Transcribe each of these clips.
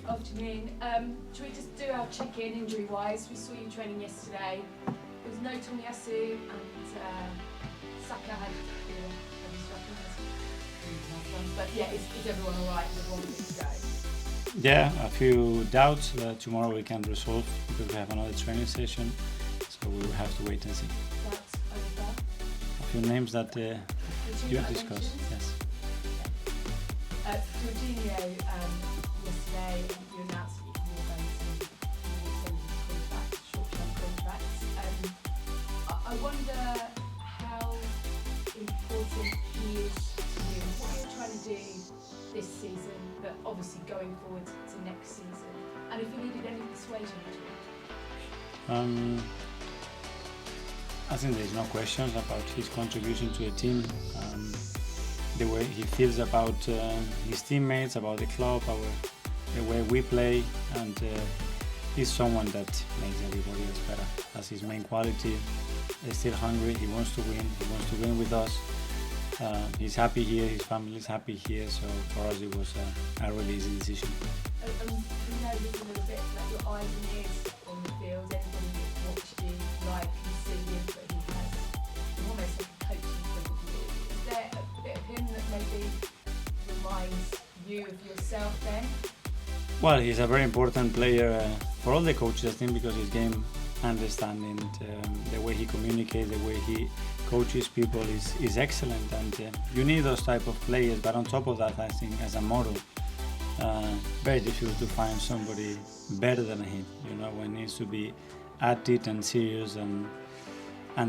Afternoon. Should we just do our check-in injury-wise? We saw you training yesterday. There was no Tomiyasu and Saka had but yeah, is everyone alright? Is everyone good to go? Yeah, a few doubts that tomorrow we can resolve because we have another training session, so we will have to wait and see. That's over. A few names that you discussed, yes. Jorginho, yesterday you announced that you were going to extend his contract, short-term contracts. I wonder how important he is to you, what you're trying to do this season, but obviously going forward to next season, and if you needed any persuasion at all. I think there's no questions about his contribution to the team, the way he feels about his teammates, about the club, the way we play, and he's someone that makes everybody else better. That's his main quality. He's still hungry, he wants to win with us. He's happy here, his family is happy here, so for us it was a really easy decision. We know he's a little bit like your eyes and ears on the field. Everybody that's watched you like you see the input he has, almost like a coaching point of view. Is there a bit of him that maybe reminds you of yourself then? Well, he's a very important player for all the coaches, I think, because his game understanding, the way he communicates, the way he coaches people is excellent, and you need those type of players. But on top of that, I think as a model, very difficult to find somebody better than him. You know, when he needs to be at it and serious and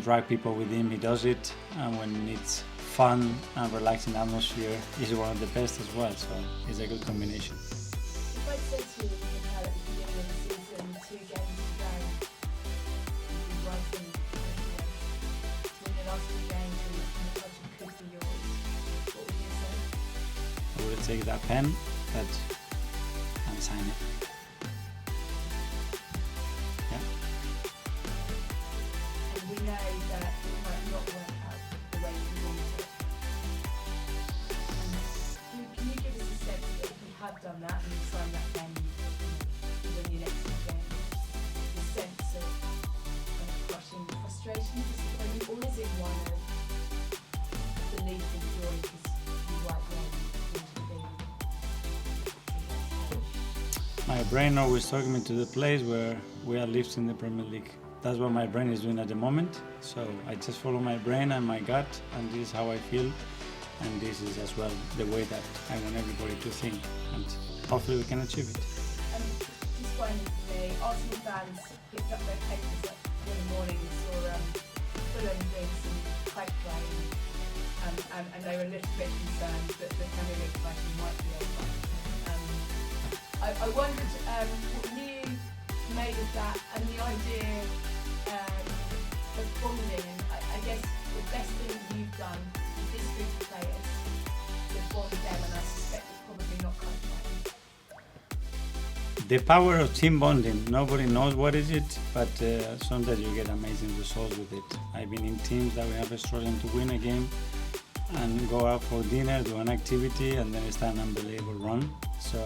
drag people with him, he does it. And when he needs fun and relaxing atmosphere, he's one of the best as well. So it's a good combination. If I said to you, Mikel, at the beginning of the season, 2 games to go, you'd be writing when the last 2 games and the budget could be yours, what would you say? I would take that pen and sign it. Yeah. And we know that it might not work out the way you want it. And can you give us a sense that if you had done that and you signed that pen, you win your next 2 games, the sense of kind of crushing frustration, disappointment, or is it one of belief and joy because you write well into the game? My brain always took me to the place where we are lifting the Premier League. That's what my brain is doing at the moment. So I just follow my brain and my gut, and this is how I feel. And this is as well the way that I want everybody to think. And hopefully we can achieve it. Just finally for me, Arsenal fans picked up their papers in the morning and saw Fulham doing some kite flying, and they were a little bit concerned that the Premier League fighting might be over. I wondered what you made of that and the idea of bonding, and I guess the best thing you've done with this group of players to bond them, and I suspect it's probably not kite flying. The power of team bonding, nobody knows what is it, but sometimes you get amazing results with it. I've been in teams that we have struggling to win a game and go out for dinner, do an activity, and then it's an unbelievable run. So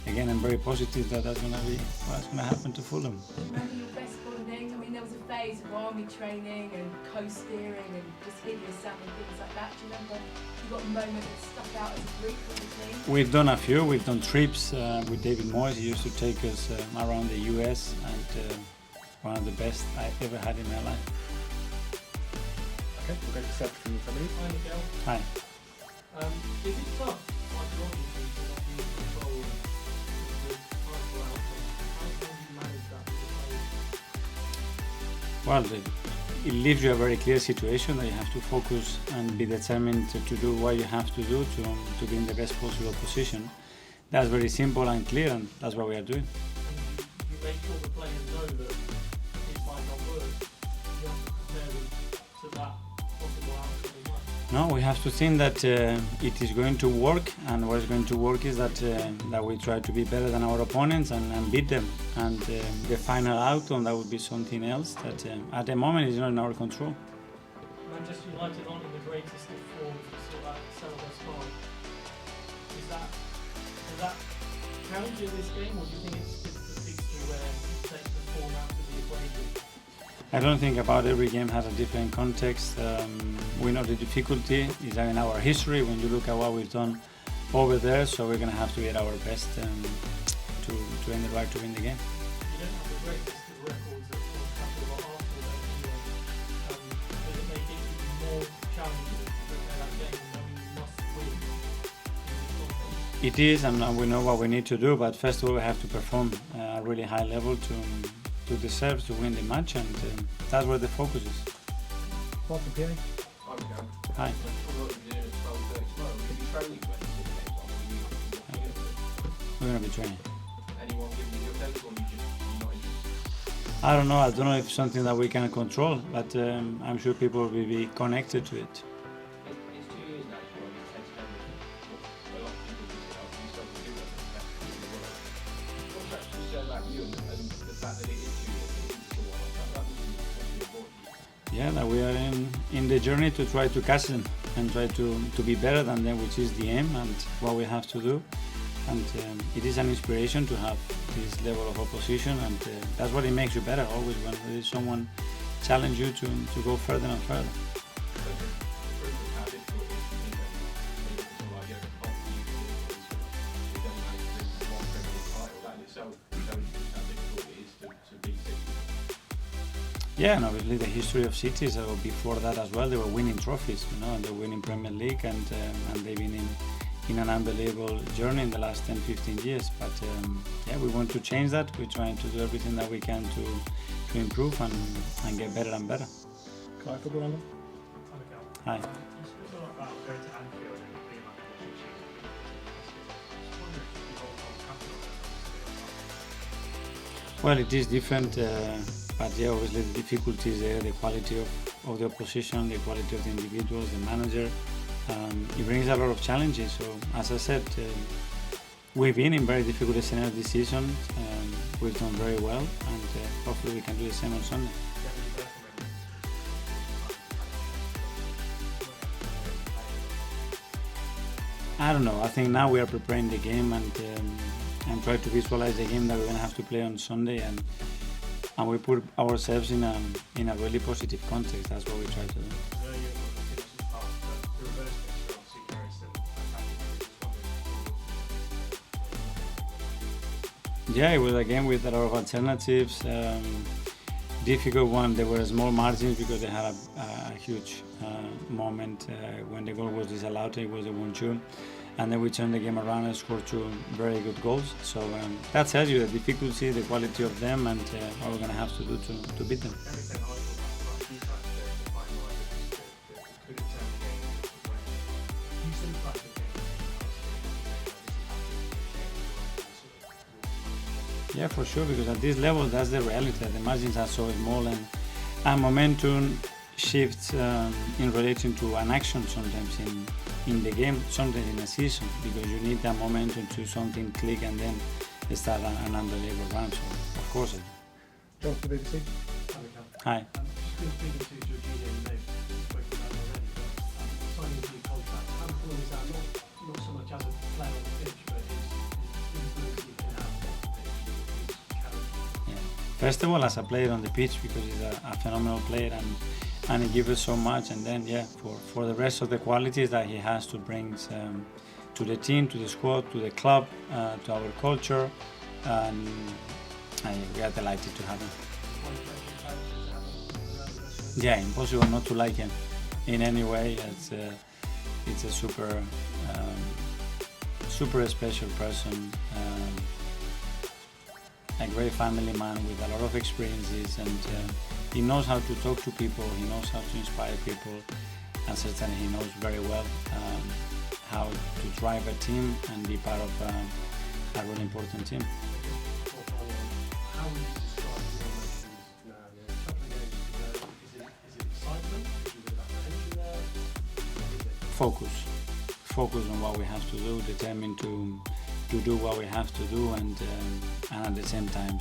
again, I'm very positive that that's going to be what's going to happen to Fulham. Remember your best bonding? I mean, there was a phase of army training and co-steering and just hitting the sun and things like that. Do you remember you got a moment that stuck out as a group with the team? We've done a few. We've done trips with David Moyes. He used to take us around the US, and one of the best I ever had in my life. Okay, we'll go to Seb from Italy. Hi, Mikel. Hi. Is it tough, like a lot of people, to not be in control of the title outcome? How can you manage that as a player? Well, it leaves you a very clear situation that you have to focus and be determined to do what you have to do to be in the best possible position. That's very simple and clear, and that's what we are doing. And you make sure the players know that it might not work. You have to prepare them to that possible outcome as well. No, we have to think that it is going to work, and what is going to work is that we try to be better than our opponents and beat them. And the final outcome, that would be something else that at the moment is not in our control. Manchester United aren't in the greatest of forms. We saw that at Selhurst Park. Does that challenge in this game, or do you think it's the fixture where it takes the form out of the equation? I don't think about every game has a different context. We know the difficulty is in our history when you look at what we've done over there, so we're going to have to get our best to earn the right to win the game. You don't have a great list of records that will capture what Arsenal don't anyway. Does it make it even more challenging to prepare that game knowing you must win in this context? It is, and we know what we need to do, but first of all we have to perform at a really high level to deserve to win the match, and that's where the focus is. Bob from Peony. Hi. We're going to be training. I don't know if it's something that we can control, but I'm sure people will be connected to it. Yeah, that we are in the journey to try to catch them and try to be better than them, which is the aim and what we have to do. And it is an inspiration to have this level of opposition, and that's what it makes you better always, when there is someone challenge you to go further and further. Yeah, and obviously the history of City, so before that as well, they were winning trophies, and they were winning Premier League, and they've been in an unbelievable journey in the last 10-15 years. But yeah, we want to change that. We're trying to do everything that we can to improve and get better and better. Hi, football London. Hi. You spoke a lot about going to Anfield and being like a relationship. I just wonder if you hold capital. Well, it is different, but yeah, obviously the difficulty is there, the quality of the opposition, the quality of the individuals, the manager. It brings a lot of challenges. So, as I said, we've been in very difficult scenarios this season. We've done very well, and hopefully we can do the same on Sunday. I don't know. I think now we are preparing the game and try to visualize the game that we're going to have to play on Sunday, and we put ourselves in a really positive context. That's what we try to do. Yeah, it was a game with a lot of alternatives. Difficult one. There were small margins because they had a huge moment when the goal was disallowed. It was a 1-2, and then we turned the game around and scored 2 very good goals. So that tells you the difficulty, the quality of them, and what we're going to have to do to beat them. Yeah, for sure, because at this level, that's the reality. The margins are so small, and momentum shifts in relation to an action sometimes in the game, sometimes in a season, because you need that momentum to something click and then start an unbelievable run. So, of course. John from the BBC. Hi. Just been speaking to Georgina, and they've spoken about it already, but signing a new contract, how important is that? Not so much as a player on the pitch, but his influence he can have on the pitch, his character. First of all, as a player on the pitch, because he's a phenomenal player and he gives us so much, and then for the rest of the qualities that he has to bring to the team, to the squad, to the club, to our culture, and we are delighted to have him. Yeah, impossible not to like him in any way. It's a super special person. A great family man with a lot of experiences, and he knows how to talk to people, he knows how to inspire people, and certainly he knows very well how to drive a team and be part of a really important team. How would you describe your emotions now? A couple of games to go. Is it excitement? Is there a bit of apprehension there? What is it? Focus on what we have to do, determined to do what we have to do, and at the same time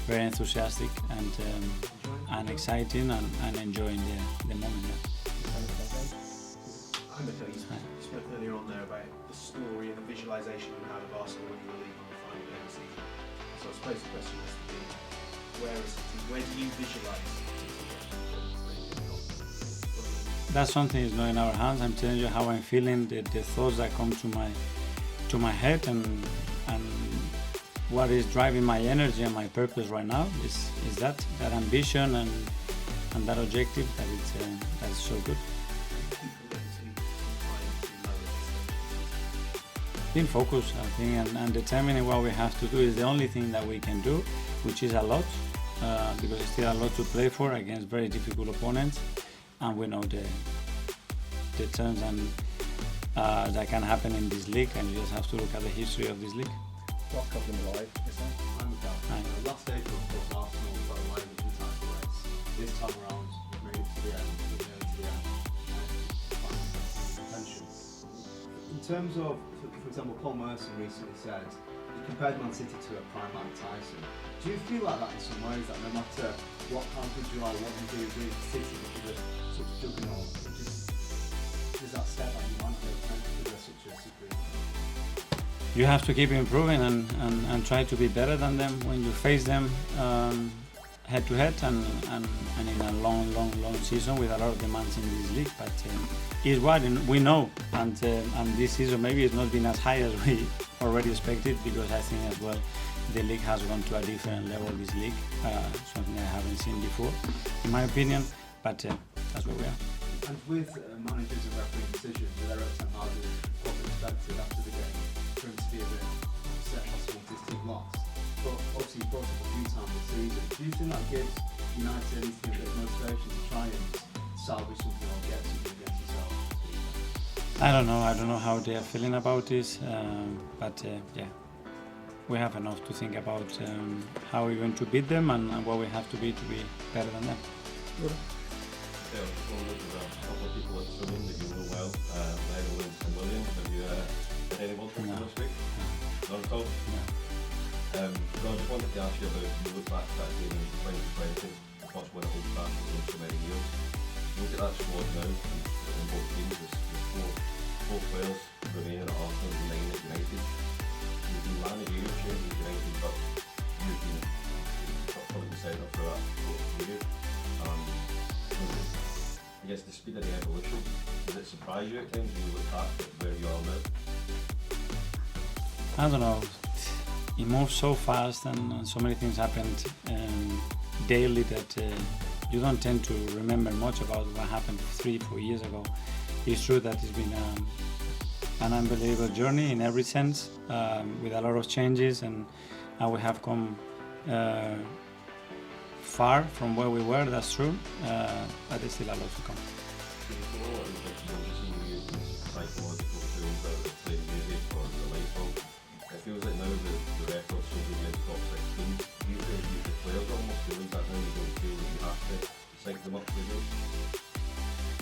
very enthusiastic and exciting and enjoying the moment. Mikel, you spoke earlier on there about the story and the visualisation you had of Arsenal winning the league on the every season. So I suppose the question has to be, where do you visualise City? That's something is not in our hands. I'm telling you how I'm feeling, the thoughts that come to my head, and what is driving my energy and my purpose right now is that ambition and that objective that is so good. Being focused, I think, and determining what we have to do is the only thing that we can do, which is a lot, because it's still a lot to play for against very difficult opponents, and we know the turns and that can happen in this league, and you just have to look at the history of this league. What kept them alive, is that? I'm Mikel. Hi. Last April, of course, Arsenal got alive in the title race. This time around, we've made it to the end, we've made it to the end, and finally got some attention. In terms of, for example, Paul Merson recently said, he compared Man City to a prime Mike Tyson. Do you feel like that in some ways, that no matter what conference you are, what you do with City, because they're such a juggernaut, there's that step that you might take because they're such a supreme. You have to keep improving and try to be better than them when you face them head to head and in a long season with a lot of demands in this league. But it's what we know, and this season maybe it's not been as high as we already expected, because I think as well the league has gone to a different level this league, something I haven't seen before, in my opinion. But that's where we are. And with managers and refereeing decisions, with Eric Ten Hag was expected after the game for him to be a bit upset possible if this team lost. But obviously he brought it up a few times this season. Do you think that gives United a bit of motivation to try and salvage something or get something against yourself? I don't know how they are feeling about this, but yeah, we have enough to think about how we're going to beat them and what we have to be better than them. Yeah, there's a couple of people at swimming that you know well, Michael and William. Have you had any work from No. this week? Not at all? No. I just wanted to ask you about, you look back to that game in 2020, the first one at Old Trafford in so many years. You look at that squad now, in both teams, there's four players remaining at Arsenal and 9 at United. You've been managerial changes at United, but you've been sort of putting the centre for that period. I guess the speed of the evolution, does it surprise you at times when you look back at where you are now? I don't know. It moves so fast and so many things happened daily that you don't tend to remember much about what happened 3-4 years ago. It's true that it's been an unbelievable journey in every sense, with a lot of changes, and we have come far from where we were, that's true, but there's still a lot to come. It feels like now the record's so good against top 16, do you feel you the players almost feel like that now, you don't feel that you have to psych them up for the game?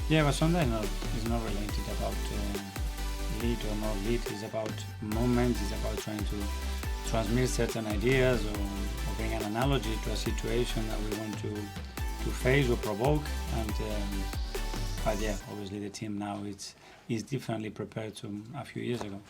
Yeah, but sometimes it's not related about lead or not lead, it's about moments, it's about trying to transmit certain ideas or bring an analogy to a situation that we want to face or provoke, and but yeah, obviously the team now is differently prepared to a few years ago.